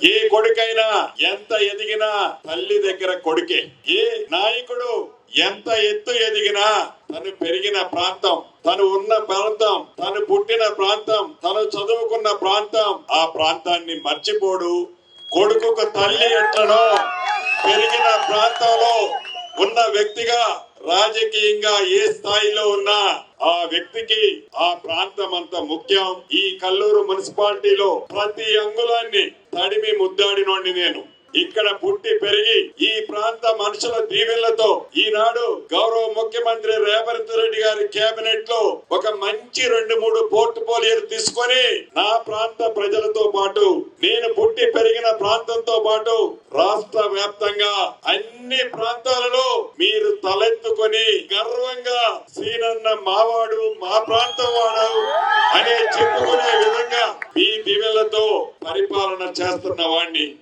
ఏ కొడుకైనా ఎంత ఎదిగినా తల్లి దగ్గర కొడుకే. ఏ నాయకుడు ఎంత ఎత్తు ఎదిగినా తను పెరిగిన ప్రాంతం, తను ఉన్న ప్రాంతం, తను పుట్టిన ప్రాంతం, తను చదువుకున్న ప్రాంతం, ఆ ప్రాంతాన్ని మర్చిపోడు. కొడుకుకు తల్లి ఎట్లనో పెరిగిన ప్రాంతంలో ఉన్న వ్యక్తిగా రాజకీయంగా ఏ స్థాయిలో ఉన్నా ఆ వ్యక్తికి ఆ ప్రాంతం అంత ముఖ్యం. ఈ కల్లూరు మున్సిపాలిటీలో ప్రతి అంగుళాన్ని తడిమి ముద్దాడినోండి నేను. ఇక్కడ పుట్టి పెరిగి ఈ ప్రాంత మనుషుల దీవెనలతో ఈనాడు గౌరవ ముఖ్యమంత్రి రేవంత్ రెడ్డి గారి కేబినెట్ లో ఒక మంచి 2-3 పోర్ట్ఫోలియోలు తీసుకొని నా ప్రాంత ప్రజలతో పాటు నేను పుట్టి పెరిగిన ప్రాంతంతో పాటు రాష్ట్ర వ్యాప్తంగా అన్ని ప్రాంతాలలో మీరు తలెత్తుకొని గర్వంగా సీనన్న మావాడు, మా ప్రాంతం వాడు అనే చెప్పుకునే విధంగా మీ దీవెనలతో పరిపాలన చేస్తున్న వాడిని.